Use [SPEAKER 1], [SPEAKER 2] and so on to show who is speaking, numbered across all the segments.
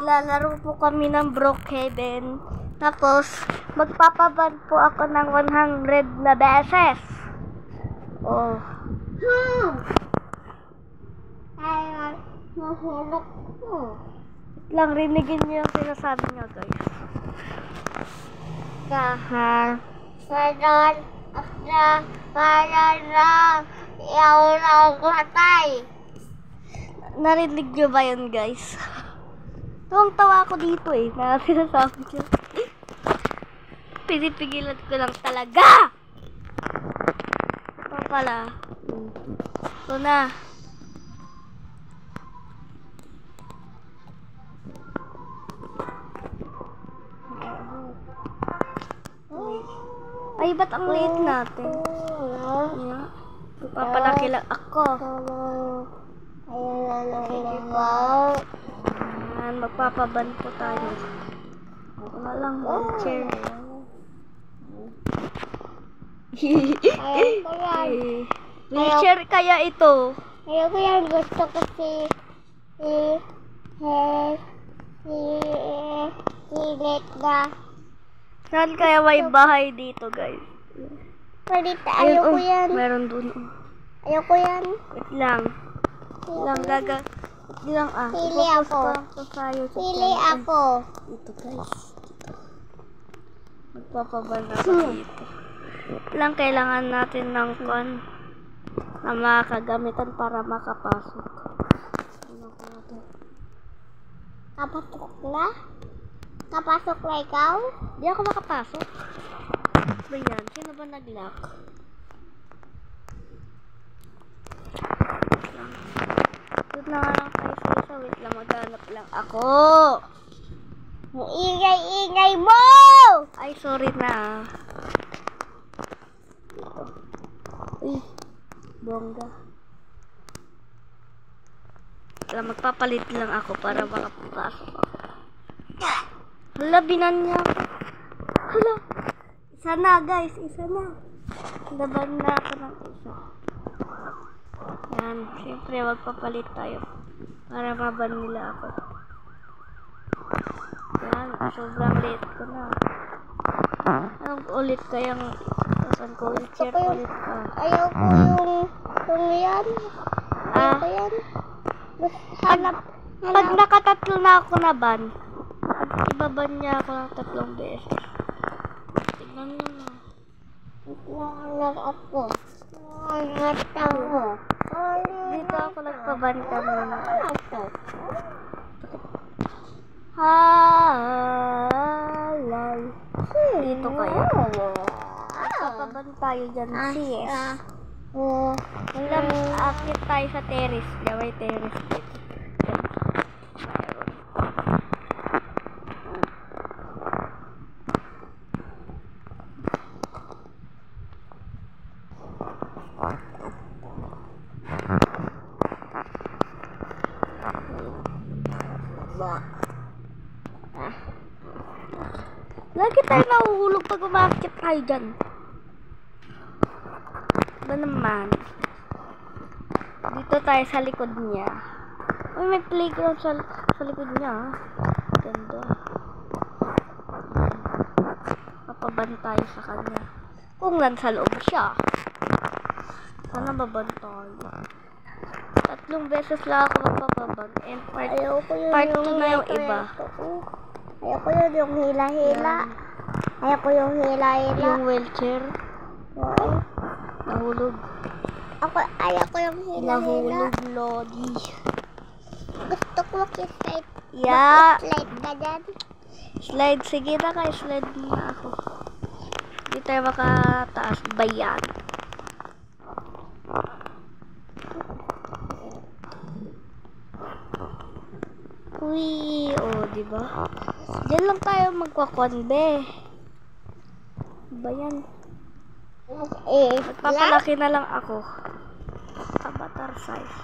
[SPEAKER 1] Maglalaro po kami ng Brookhaven. Tapos, magpapaban po ako ng 100 na beses. Oh.
[SPEAKER 2] Ay, mahulog ko.
[SPEAKER 1] Lang, rinigin niyo yung sinasabi niyo, guys.
[SPEAKER 2] Para yaw na matay.
[SPEAKER 1] Narinig niyo ba yun, guys? Tuwang-tawa ako dito eh, na sinasabi niyo. Pinipigilan ko lang talaga! Ito pala. Ito na. Ay, ba't ang liit natin? Yeah. Papalaki lang ako. Sige po. Ayan, magpapaban po tayo. Wala lang, wheelchair. Wheelchair kaya ito?
[SPEAKER 2] Ayoko yan. Gusto ko si Lit na.
[SPEAKER 1] Saan kaya may bahay dito, guys?
[SPEAKER 2] Palita, ayoko yan.
[SPEAKER 1] Meron dun.
[SPEAKER 2] Ayoko yan.
[SPEAKER 1] Wait lang. Wait lang,
[SPEAKER 2] Pili ako. Pili ako.
[SPEAKER 1] Dito, guys. Magpapaban ako dito. Lang kailangan natin ng kwan na makagamitan para makapasok.
[SPEAKER 2] Kapasok na? Kapasok na ikaw?
[SPEAKER 1] Di ako makapasok. Ba yan? Sino ba nag-lock? Wait na nga lang tayo sa isa. Wait lang, maghanap lang ako.
[SPEAKER 2] Ang ingay-ingay mo!
[SPEAKER 1] Ay, sorry na. Uy, bongga. Wala, magpapalit lang ako para makapasok ako. Hala, binan niya ako. Hala. Isa na, guys. Isa na. Laban na ako ng isa. Yan. Siyempre, magpapalit tayo. Para maban nila ako. Yan. Sobrang late ko na. Anong ulit kayang saan ko? Wheelchair ulit ka.
[SPEAKER 2] Ayoko yung yan. Ayoko yan. Hanap.
[SPEAKER 1] Pag nakatatlo na ako na ban, ibaban niya ako ng 3 beses. Tignan nyo na.
[SPEAKER 2] Hanap ako. Hanap ako.
[SPEAKER 1] Dito ako nagpaban kanina. Halay. Dito kayo. Nagpapaban tayo dyan. Sis. Alam, akit tayo sa terrace. Diyan may terrace dito. Lagi tayo nahuhulog pag umakit tayo dyan. Ba naman? Dito tayo sa likod niya. Uy, may playground sa likod niya. Ganda. Papaban tayo sa kanya. Kung nasa loob siya. Sana baban tayo. 3 beses lang ako magpapaban. And part 2 na yung iba.
[SPEAKER 2] Ayoko yun, yung hila-hila. Ayoko yung hila-hila.
[SPEAKER 1] Yung wheelchair. Nahulog.
[SPEAKER 2] Ayoko yung hila-hila.
[SPEAKER 1] Nahulog, Lodi.
[SPEAKER 2] Gusto ko makiside.
[SPEAKER 1] Yeah.
[SPEAKER 2] Slide ka dyan.
[SPEAKER 1] Slide. Sige na kayo. Slide na ako. Hindi tayo makataas. Bayan. Uy. O, diba? Diyan lang tayo magkwakonbe. Bayan. Magpapalaki na lang ako. Avatar size.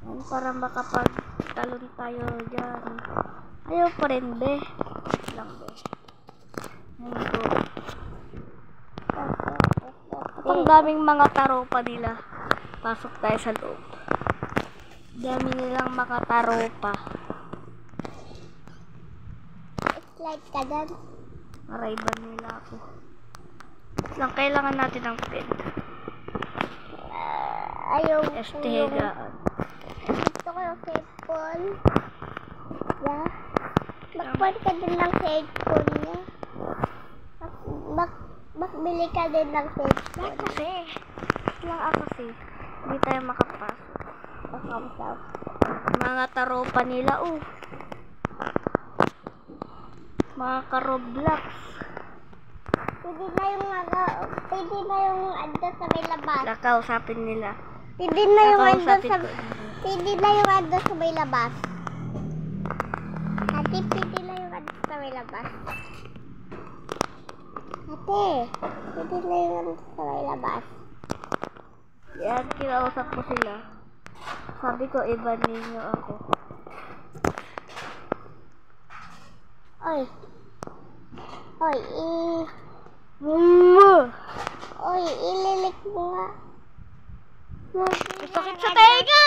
[SPEAKER 1] Yan, para makapagtalon tayo dyan. Ayaw pa rin, be. Lang, be. Yan ko. Ang daming mga taropa nila. Pasok tayo sa loob. Dami nilang mga taropa.
[SPEAKER 2] Slide ka dyan.
[SPEAKER 1] Maraiban nila ako. Lang kailangan natin ng pen.
[SPEAKER 2] Ayaw ko
[SPEAKER 1] Este
[SPEAKER 2] yung...
[SPEAKER 1] higaan.
[SPEAKER 2] Gusto ko yung cellphone. Yeah. Bakpan ka din ng cellphone niya. Bakbili ka din ng cellphone.
[SPEAKER 1] Kasi, lang ako kasi, hindi tayo makapasok.
[SPEAKER 2] Pakamsap.
[SPEAKER 1] Mga taropa nila, mga ka-Roblox.
[SPEAKER 2] Pwede na yung ando sa may labas.
[SPEAKER 1] Nakausapin nila.
[SPEAKER 2] Pwede na yung ando
[SPEAKER 1] Nakausapin
[SPEAKER 2] sa...
[SPEAKER 1] ko.
[SPEAKER 2] Pwede na yung ando sa may labas. Ate, pwede na yung ando sa may labas. Ate, pwede na yung ando sa may labas.
[SPEAKER 1] Yan, kinausap ko sila. Sabi ko, iba ninyo ako.
[SPEAKER 2] Oy. Oy, Oy, ililik mo nga.
[SPEAKER 1] Sakit sa tenga!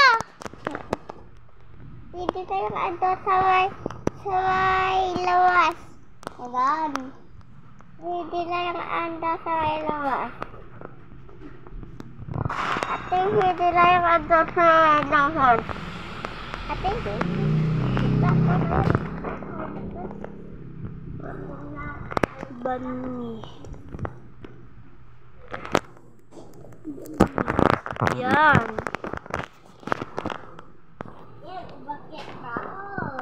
[SPEAKER 2] Pwede na yung ando sa may lawas. Ayan. Pwede na yung ando sa may lawas. Ate, pwede na yung ando sa may lawas. Ate,
[SPEAKER 1] Bunny. Yan.
[SPEAKER 2] yan, bakit na ako?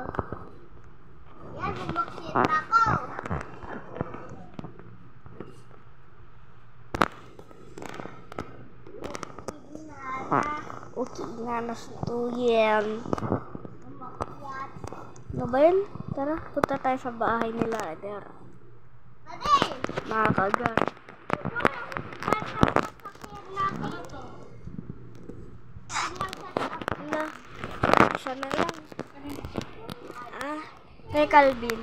[SPEAKER 2] Yan, bakit na ako?
[SPEAKER 1] Okay, nanas to yan. Ano ba yun? Tara, punta tayo sa bahay nila, Eder. Mga kagat. Ala, isa na lang. Kay Calvin.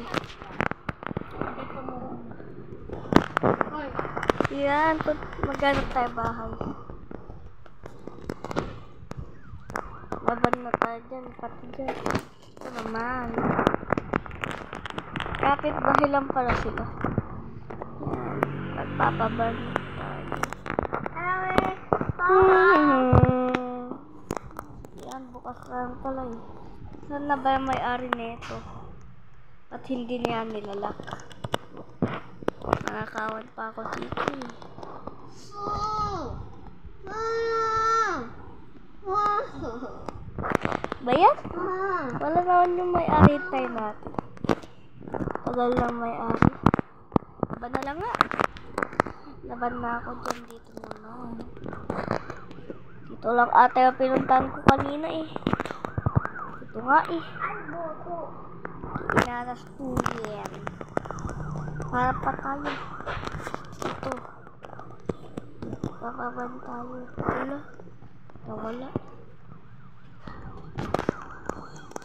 [SPEAKER 1] Yan, maghanap tayo bahay. Laban na tayo dyan, pati dyan. Ito naman. Kapit bahay lang pala sila. Yan, nagpapaban tayo. Yan, bukas lang pala eh. Saan na ba yung may-ari nito? At hindi niya nilalak. Nakakawan pa ako dito eh. Ba yan? Wala naman yung may-ari tayo natin. Tagal lang may-ari. Laban na lang nga. Laban na ako dyan dito muna. Dito lang ata yung pinuntahan ko kanina eh. Ito nga eh. Inanas po yan. Harap pa tayo. Ito. Papaban tayo. Wala. Nawala.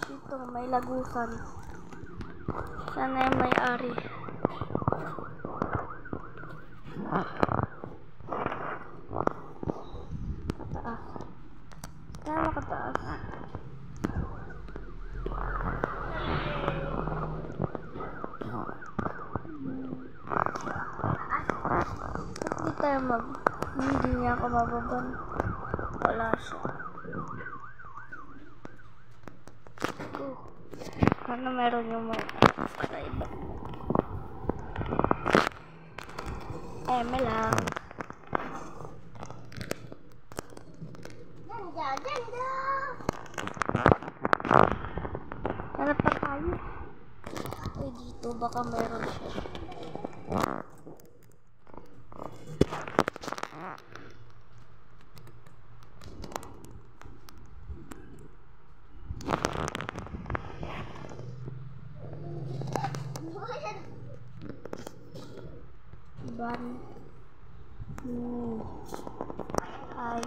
[SPEAKER 1] Dito may lagusan. Sana yung may-ari. Kataas. Kaya makataas. Hindi tayo hindi niya ako mababan. Wala siya. Ano meron yung may para iba. May lang.
[SPEAKER 2] Ganda!
[SPEAKER 1] Hanap pa tayo. Uy, dito baka meron siya. Ban. I.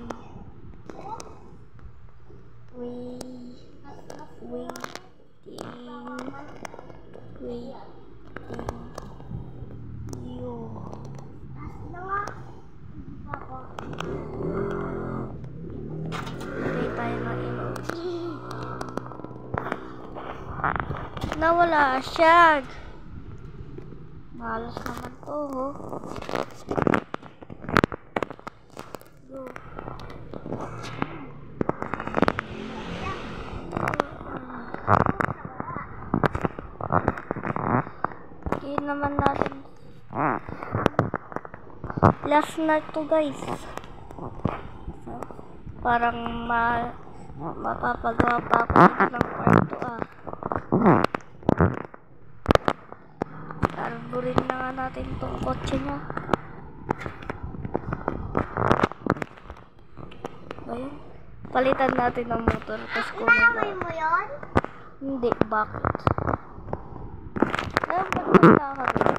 [SPEAKER 1] Waiting. You. Lagay tayo ng emoji. Nawala siya. Malas naman to, oh. Go. Hindi naman natin. Last na to, guys. Parang mapapagawa pa ako dito ng kwarto, ah. Arborin na nga natin tong kotse niya. Ayun. Palitan natin ng motor. Tapos
[SPEAKER 2] Itamay mo yun?
[SPEAKER 1] Hindi, bakit? Ba't magkakaroon?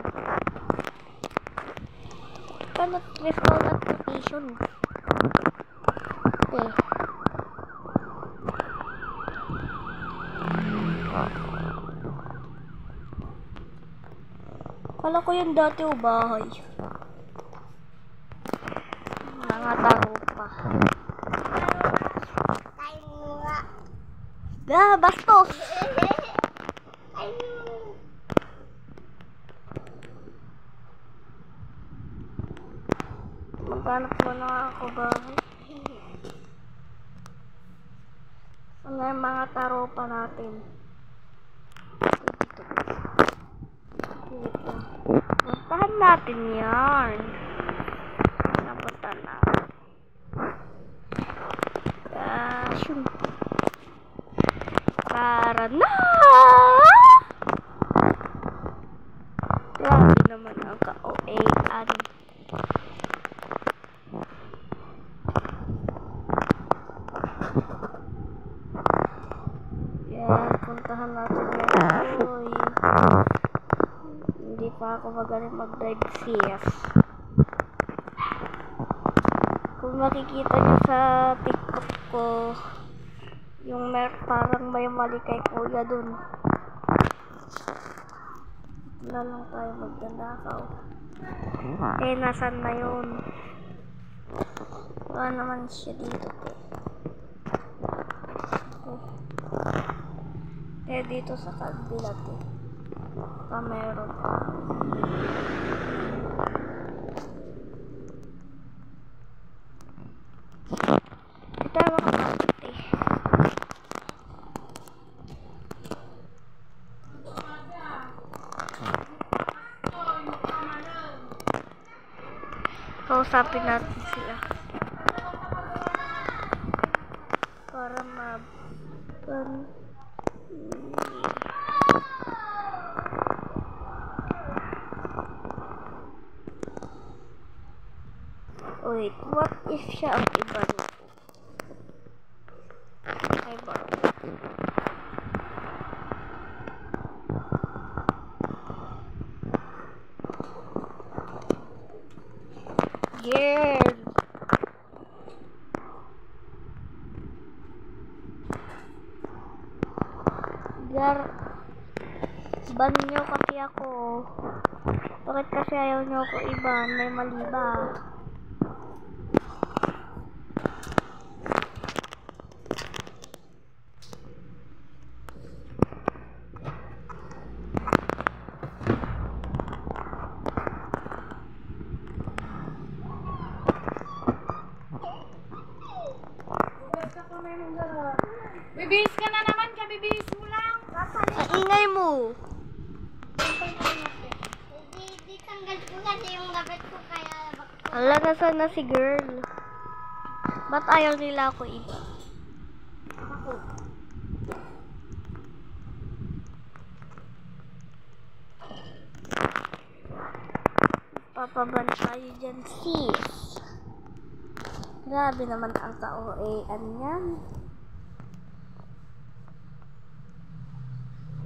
[SPEAKER 1] Cannot recall application. Okay. Kala ko yung dati o bahay. Mga tao pa.
[SPEAKER 2] Tayo nga.
[SPEAKER 1] Bastos! Maghanap mo na ako bahay. Ano yung mga taropa natin? Dito. Puntahan natin yan. Napunta na. Shum. Tara na! Grabe naman ang ka-OA-an. Yan, puntahan natin yan. Uy. Hindi pa ako magaling mag-drive CS. Kung makikita nyo sa TikTok ko, yung parang may mali kay kuya dun. Wala lang tayo magdandakaw. Eh, nasan na yun? Wala naman siya dito. Dito sa kabila to. Meron pa. Ito yung mga kapit eh. Kausapin natin sila. Para wait, what if siya ang iba nito? Ay, baro. Girl! Ban nyo kasi ako. Bakit kasi ayaw nyo ako iban? May mali ba?
[SPEAKER 3] Bibihis ka na naman, kabibihis mo lang.
[SPEAKER 1] Ang ingay mo!
[SPEAKER 2] Di tanggal ko kasi yung gabit ko kaya
[SPEAKER 1] Ala, nasaan na si girl? Ba't ayaw nila ako iba? Papaban tayo dyan, sis. Grabe naman ang ka-OA-an yan.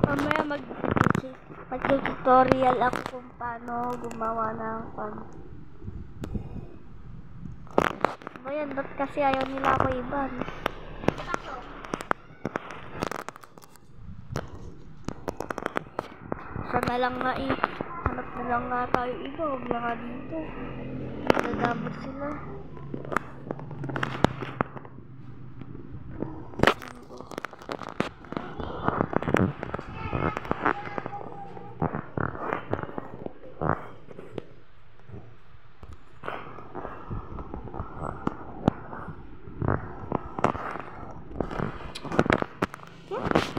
[SPEAKER 1] Mamaya mag-tutorial ako kung paano gumawa ng Ayan, ba't kasi ayaw nila ako iban? Sana lang nga hanap na lang nga tayo iba, huwag lang nga dito. Nadamot sila.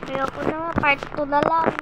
[SPEAKER 1] Ayoko na nga, part 2 na lang.